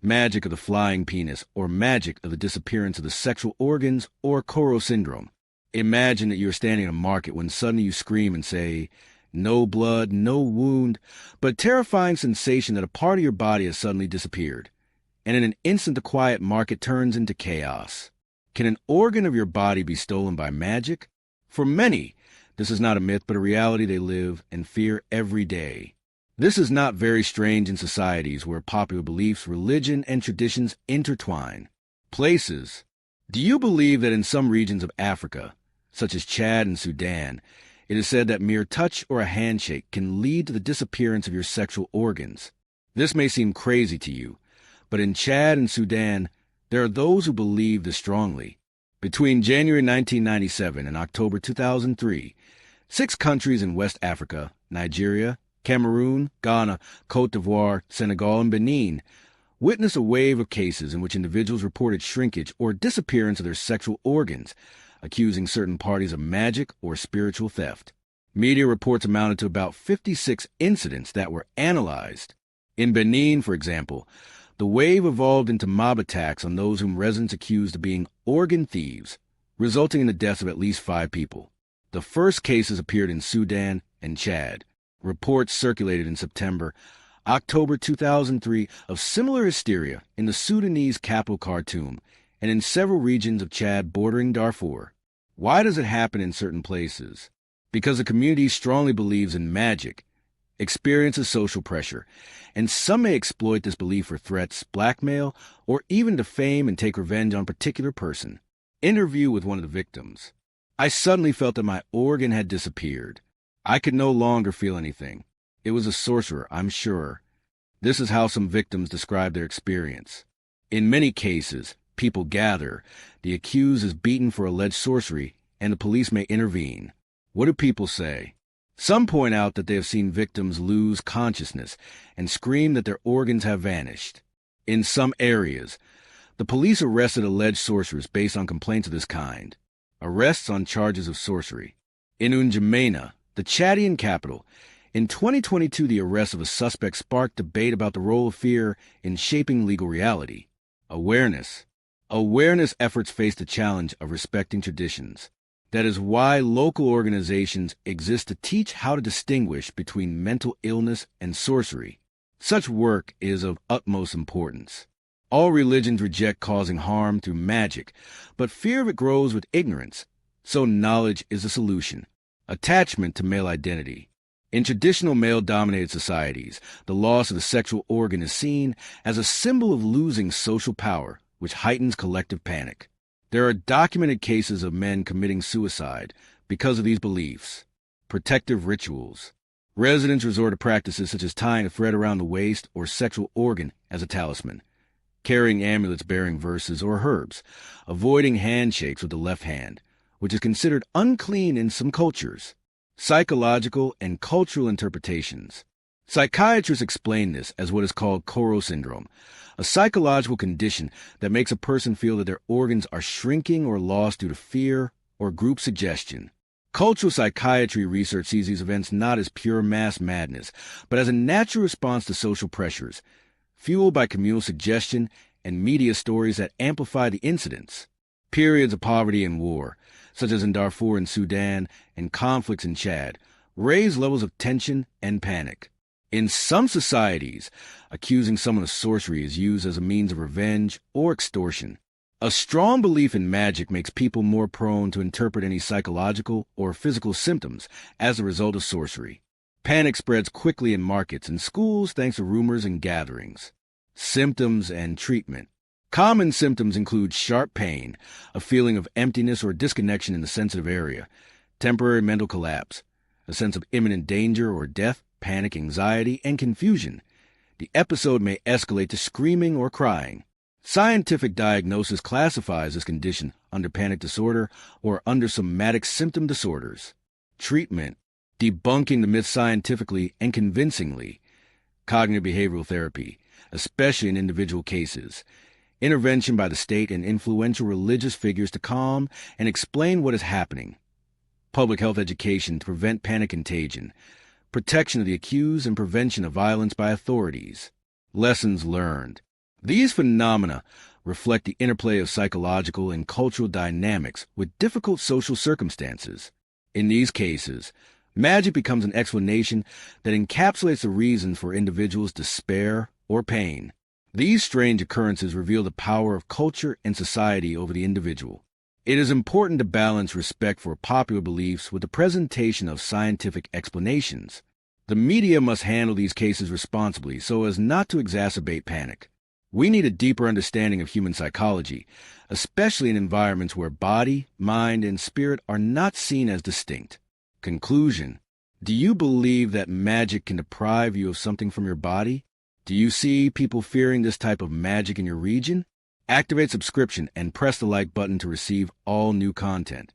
magic of the flying penis, or magic of the disappearance of the sexual organs, or Koro syndrome. Imagine that you are standing in a market when suddenly you scream and say, "No blood, no wound," but a terrifying sensation that a part of your body has suddenly disappeared. And in an instant the quiet market turns into chaos. Can an organ of your body be stolen by magic? For many, this is not a myth but a reality they live and fear every day. This is not very strange in societies where popular beliefs, religion, and traditions intertwine. Places. Do you believe that in some regions of Africa, such as Chad and Sudan, it is said that mere touch or a handshake can lead to the disappearance of your sexual organs? This may seem crazy to you, but in Chad and Sudan, there are those who believe this strongly. Between January 1997 and October 2003, 6 countries in West Africa, Nigeria, Cameroon, Ghana, Côte d'Ivoire, Senegal, and Benin, witnessed a wave of cases in which individuals reported shrinkage or disappearance of their sexual organs, accusing certain parties of magic or spiritual theft. Media reports amounted to about 56 incidents that were analyzed. In Benin, for example, the wave evolved into mob attacks on those whom residents accused of being organ thieves, resulting in the deaths of at least 5 people. The first cases appeared in Sudan and Chad. Reports circulated in September, October 2003 of similar hysteria in the Sudanese capital Khartoum and in several regions of Chad bordering Darfur. Why does it happen in certain places? Because the community strongly believes in magic, experiences social pressure, and some may exploit this belief for threats, blackmail, or even to fame and take revenge on a particular person. Interview with one of the victims. I suddenly felt that my organ had disappeared. I could no longer feel anything. It was a sorcerer, I'm sure. This is how some victims describe their experience. In many cases, people gather, the accused is beaten for alleged sorcery, and the police may intervene. What do people say? Some point out that they have seen victims lose consciousness and scream that their organs have vanished. In some areas, the police arrested alleged sorcerers based on complaints of this kind. Arrests on charges of sorcery. In N'Djamena, the Chadian capital, in 2022 the arrest of a suspect sparked debate about the role of fear in shaping legal reality. Awareness. Awareness efforts face the challenge of respecting traditions. That is why local organizations exist to teach how to distinguish between mental illness and sorcery. Such work is of utmost importance. All religions reject causing harm through magic, but fear of it grows with ignorance, so knowledge is the solution. Attachment to male identity. In traditional male-dominated societies, the loss of the sexual organ is seen as a symbol of losing social power, which heightens collective panic. There are documented cases of men committing suicide because of these beliefs. Protective rituals. Residents resort to practices such as tying a thread around the waist or sexual organ as a talisman, carrying amulets bearing verses or herbs, avoiding handshakes with the left hand, which is considered unclean in some cultures. Psychological and cultural interpretations. Psychiatrists explain this as what is called Koro syndrome, a psychological condition that makes a person feel that their organs are shrinking or lost due to fear or group suggestion. Cultural psychiatry research sees these events not as pure mass madness, but as a natural response to social pressures, fueled by communal suggestion and media stories that amplify the incidents. Periods of poverty and war, such as in Darfur and Sudan, and conflicts in Chad, raise levels of tension and panic. In some societies, accusing someone of sorcery is used as a means of revenge or extortion. A strong belief in magic makes people more prone to interpret any psychological or physical symptoms as a result of sorcery. Panic spreads quickly in markets and schools thanks to rumors and gatherings. Symptoms and treatment. Common symptoms include sharp pain, a feeling of emptiness or disconnection in the sensitive area, temporary mental collapse, a sense of imminent danger or death, panic, anxiety, and confusion. The episode may escalate to screaming or crying. Scientific diagnosis classifies this condition under panic disorder or under somatic symptom disorders. Treatment. Debunking the myth scientifically and convincingly. Cognitive behavioral therapy, especially in individual cases. Intervention by the state and influential religious figures to calm and explain what is happening. Public health education to prevent panic contagion. Protection of the accused and prevention of violence by authorities. Lessons learned. These phenomena reflect the interplay of psychological and cultural dynamics with difficult social circumstances. In these cases, magic becomes an explanation that encapsulates the reasons for individuals' despair or pain. These strange occurrences reveal the power of culture and society over the individual. It is important to balance respect for popular beliefs with the presentation of scientific explanations. The media must handle these cases responsibly so as not to exacerbate panic. We need a deeper understanding of human psychology, especially in environments where body, mind, and spirit are not seen as distinct. Conclusion: do you believe that magic can deprive you of something from your body? Do you see people fearing this type of magic in your region? Activate subscription and press the like button to receive all new content.